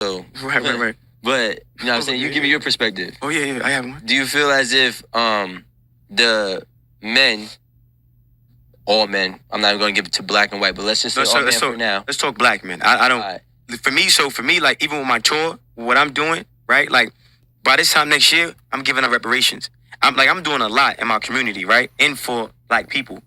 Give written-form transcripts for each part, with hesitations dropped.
So, Right. But you know what I'm saying? You give me your perspective. Oh yeah, I have one. Do you feel as if the men, all men, I'm not even going to give it to black and white, but let's just say all men for now. Let's talk black men. I don't. Right. For me, like even with my tour, what I'm doing, right? Like by this time next year, I'm giving up reparations. I'm doing a lot in my community, right? And for black people.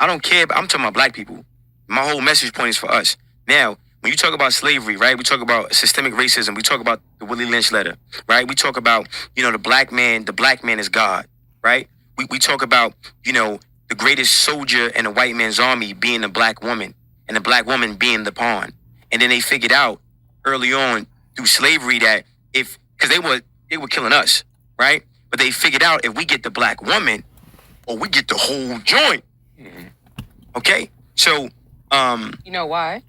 I don't care, but I'm talking about black people. My whole message point is for us. Now, when you talk about slavery, right? We talk about systemic racism. We talk about the Willie Lynch letter, right? We talk about, the black man is God, right? We talk about, the greatest soldier in a white man's army being a black woman and the black woman being the pawn. And then they figured out early on through slavery that because they were killing us, right? But they figured out if we get the black woman or we get the whole joint. Mm-hmm. Okay? So, you know why?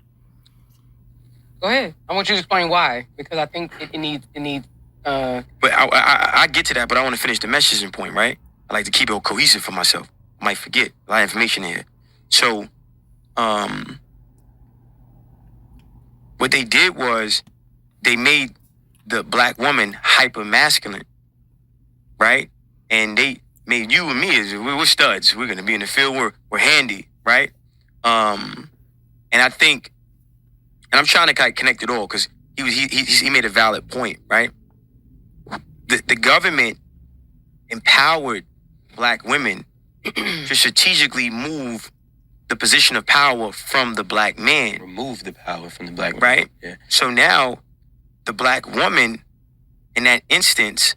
Go ahead. I want you to explain why, because I think it needs. But I get to that, but I want to finish the messaging point, right? I like to keep it cohesive for myself. I might forget a lot of information here. So, what they did was they made the black woman hyper masculine, right? And they made you and me as we're studs. We're gonna be in the field. We're handy, right? And I think, and I'm trying to kind of connect it all because he made a valid point, right? The government empowered black women to strategically move the position of power from the black man. Remove the power from the black man. Right? Yeah. So now the black woman in that instance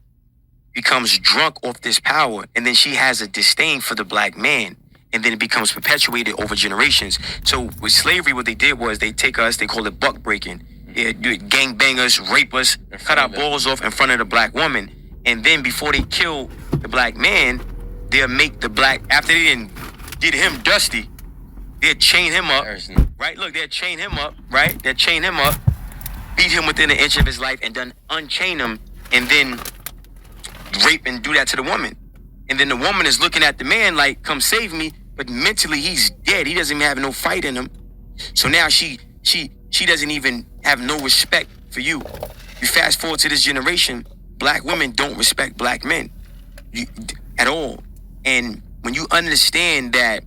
becomes drunk off this power, and then she has a disdain for the black man, and then it becomes perpetuated over generations. So with slavery, what they did was they take us, they call it buck breaking. They do it, gang bang us, rape us, cut our balls off in front of the black woman. And then before they kill the black man, they'll make the black, after they didn't get him dusty, they'll chain him up, right? Look, they'll chain him up, right? They'll chain him up, beat him within an inch of his life, and then unchain him, and then rape and do that to the woman. And then the woman is looking at the man like, come save me, but mentally he's dead. He doesn't even have no fight in him. So now she doesn't even have no respect for you. You fast forward to this generation, black women don't respect black men at all. And when you understand that,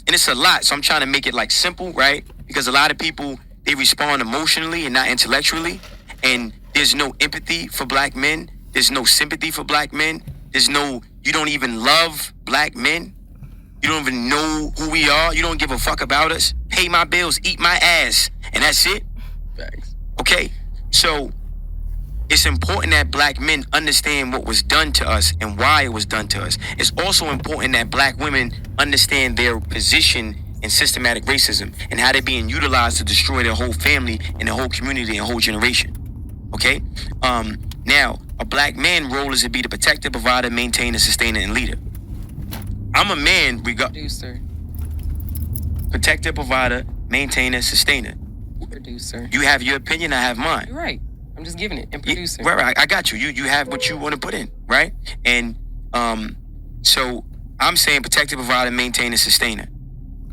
and it's a lot, so I'm trying to make it like simple, right? Because a lot of people, they respond emotionally and not intellectually. And there's no empathy for black men. There's no sympathy for black men. You don't even love black men. You don't even know who we are. You don't give a fuck about us. Pay my bills, eat my ass, and that's it. Thanks. Okay? So it's important that black men understand what was done to us and why it was done to us. It's also important that black women understand their position in systematic racism and how they're being utilized to destroy their whole family and their whole community and whole generation. Okay? Now, a black man role is to be the protector, provider, maintainer, sustainer, and leader. I'm a man, Producer. Protector, provider, maintainer, sustainer. Producer. You have your opinion, I have mine. You're right. I'm just giving it. And producer. Right. I got you. You have what you want to put in, right? And so I'm saying protector, provider, maintainer, sustainer,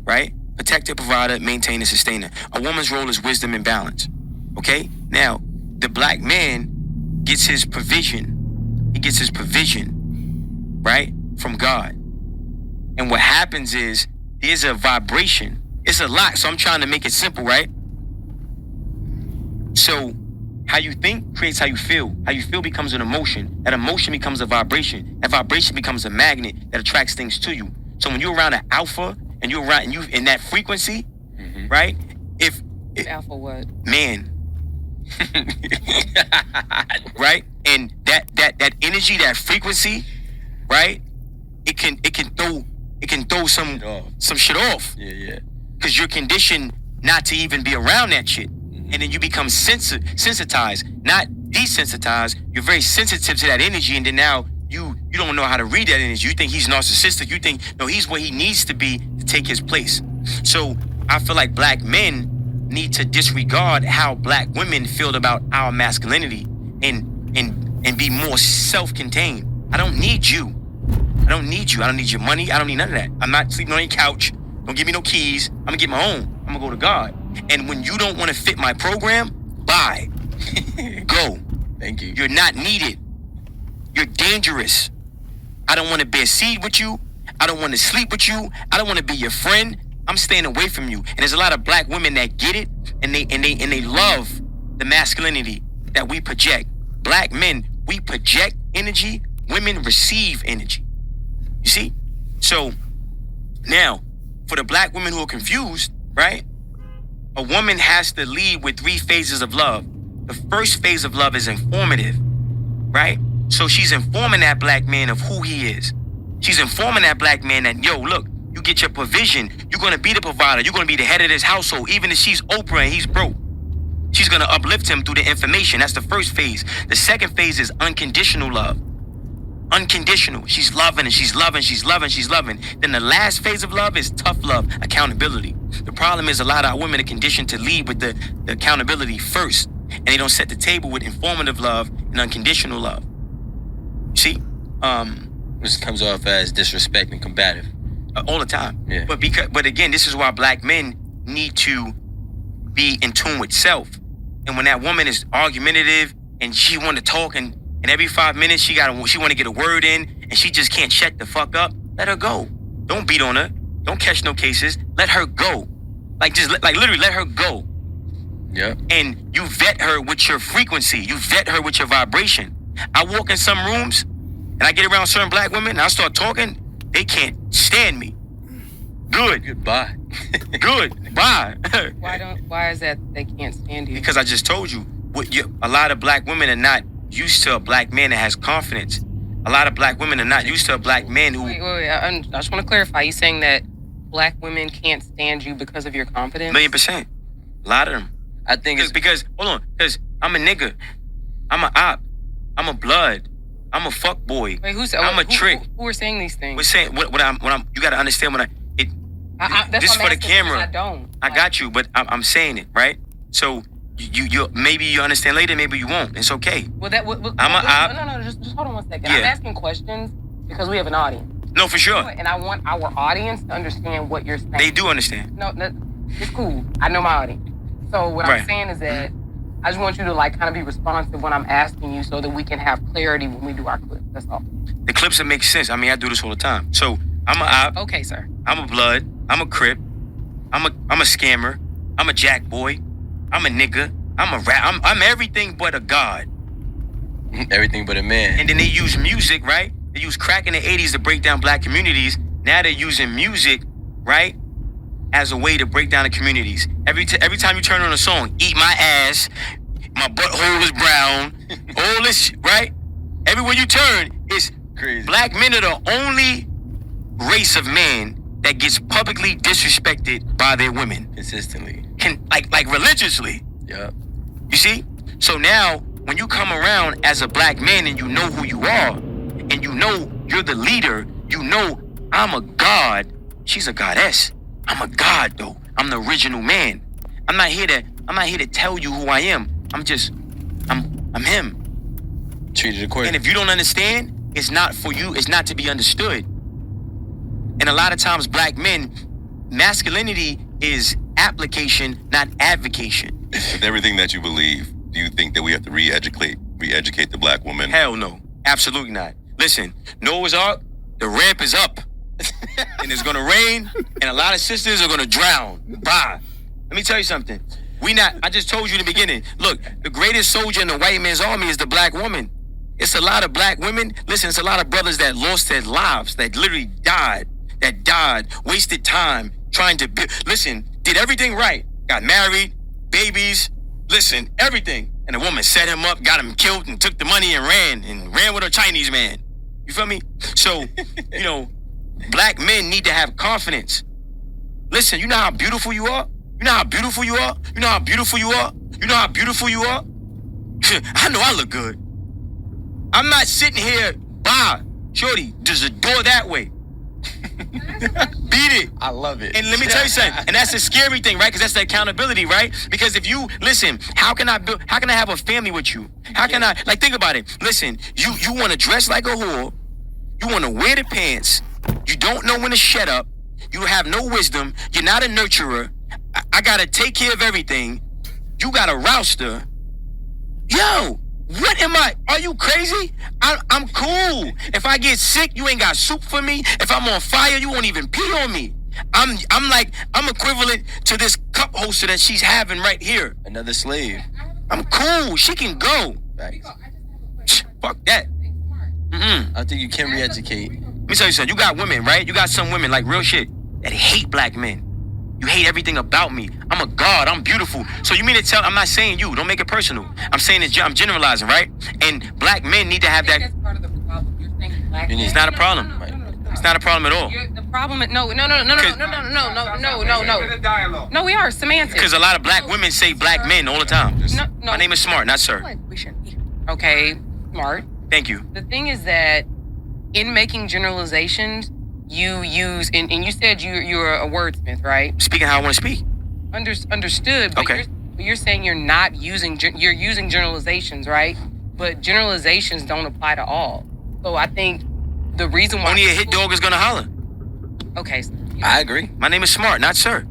right? Protector, provider, maintainer, sustainer. A woman's role is wisdom and balance. Okay? Now, the black man gets his provision. He gets his provision, right? From God. And what happens is there's a vibration. It's a lot, so I'm trying to make it simple, right? So how you think creates how you feel. How you feel becomes an emotion. That emotion becomes a vibration. That vibration becomes a magnet that attracts things to you. So when you're around an alpha and you're around and you in that frequency, right? If alpha what? Man. Right? And that energy, that frequency, right? It can throw some shit off. Yeah. Because you're conditioned not to even be around that shit. And then you become sensitized, not desensitized. You're very sensitive to that energy, and then now you don't know how to read that energy. You think he's narcissistic. You think, no, he's where he needs to be to take his place. So I feel like black men need to disregard how black women feel about our masculinity and be more self-contained. I don't need you. I don't need you. I don't need your money. I don't need none of that. I'm not sleeping on your couch. Don't give me no keys. I'm gonna get my own. I'm gonna go to God. And when you don't want to fit my program, bye. Go. Thank you. You're not needed. You're dangerous. I don't want to bear seed with you. I don't want to sleep with you. I don't want to be your friend. I'm staying away from you. And there's a lot of black women that get it, and they love the masculinity that we project. Black men, we project energy. Women receive energy. You see? So now, for the black women who are confused, right? A woman has to lead with 3 phases of love. The first phase of love is informative, right? So she's informing that black man of who he is. She's informing that black man that, yo, look, you get your provision. You're going to be the provider. You're going to be the head of this household. Even if she's Oprah and he's broke, she's going to uplift him through the information. That's the first phase. The second phase is unconditional love. Unconditional. She's loving and she's loving, she's loving, she's loving. Then the last phase of love is tough love, accountability. The problem is a lot of our women are conditioned to lead with the accountability first. And they don't set the table with informative love and unconditional love. You see? This comes off as disrespect and combative. All the time. Yeah. But again, this is why black men need to be in tune with self. And when that woman is argumentative and she want to talk and every 5 minutes she want to get a word in and she just can't shut the fuck up, let her go. Don't beat on her. Don't catch no cases. Let her go. Literally let her go. Yeah. And you vet her with your frequency. You vet her with your vibration. I walk in some rooms and I get around certain black women and I start talking, they can't stand me. Good. Goodbye. Good. Bye. Why is that they can't stand you? Because I just told you, a lot of black women are not used to a black man that has confidence. A lot of black women are not used to a black man who... Wait. I just want to clarify. You saying that black women can't stand you because of your confidence? 1,000,000%. A lot of them. I think it's because I'm a nigga. I'm a op. I'm a blood. I'm a fuck boy. Wait, I'm a trick. Who are saying these things? We're saying what I'm. You gotta understand this is for the camera. I don't. I got you, but I'm saying it right. So you maybe you understand later, maybe you won't. It's okay. Well, just hold on one second. Yeah. I'm asking questions because we have an audience. No, for sure. And I want our audience to understand what you're saying. They do understand. No, it's cool. I know my audience. So what I'm saying is that I just want you to kind of be responsive when I'm asking you so that we can have clarity when we do our clips. That's all. The clips that make sense. I mean, I do this all the time. So I'm a op. Okay, sir. I'm a blood. I'm a crip. I'm a scammer. I'm a jack boy. I'm a nigga. I'm a rap. I'm everything but a god. everything but a man. And then they use music, right? They use crack in the 80s to break down black communities. Now they're using music, right, as a way to break down the communities. Every time you turn on a song, eat my ass, my butthole is brown, all this, right? Everywhere you turn, it's crazy. Black men are the only race of man that gets publicly disrespected by their women. Consistently. Like religiously. Yeah. You see? So now, when you come around as a black man and you know who you are, and you know you're the leader, you know I'm a god. She's a goddess. I'm a god though. I'm the original man. I'm not here to tell you who I am. I'm him. Treated accordingly. And if you don't understand, it's not for you, it's not to be understood. And a lot of times black men, masculinity is application, not advocation. With everything that you believe, do you think that we have to re-educate the black woman? Hell no. Absolutely not. Listen, Noah's Ark, the ramp is up. And it's gonna rain, and a lot of sisters are gonna drown. Bye. Let me tell you something. I just told you in the beginning. Look, the greatest soldier in the white man's army is the black woman. It's a lot of black women. Listen, it's a lot of brothers that lost their lives, that literally died, wasted time trying to did everything right. Got married, babies, everything. And the woman set him up, got him killed, and took the money and ran with a Chinese man. You feel me? So, black men need to have confidence. Listen, you know how beautiful you are? You know how beautiful you are? You know how beautiful you are? You know how beautiful you are? I know I look good. I'm not sitting here, shorty, there's a door that way. Beat it. I love it. And let me tell you something. And that's the scary thing, right? Because that's the accountability, right? Because if you how can I have a family with you? How can I think about it? Listen, you want to dress like a whore, you want to wear the pants, you don't know when to shut up, you have no wisdom, you're not a nurturer, I gotta take care of everything, you got a roster, Are you crazy? I'm cool. If I get sick, you ain't got soup for me. If I'm on fire, you won't even pee on me. I'm equivalent to this cup holster that she's having right here. Another slave. I'm cool. She can go. Right. Fuck that. I think you can re-educate. Let me tell you something. You got women, right? You got some women, like real shit, that hate black men. You hate everything about me. I'm a god. I'm beautiful. So you mean to tell? I'm not saying you. Don't make it personal. I'm saying I'm generalizing, right? And black men need to have that. That's part of the problem. You're saying black men. It's not a problem. It's not a problem at all. The problem is no. No, we are semantics. Because a lot of black women say black men all the time. No. My name is Smart, not Sir. We shouldn't be. Okay, Smart. Thank you. The thing is that in making generalizations, you use and you said you're a wordsmith, right? Speaking how I want to speak. Understood. But Okay. You're saying you're not using you're using generalizations, right? But generalizations don't apply to all. So I think the reason why Only a hit dog is gonna holler. Okay. I agree. My name is Smart, not Sir.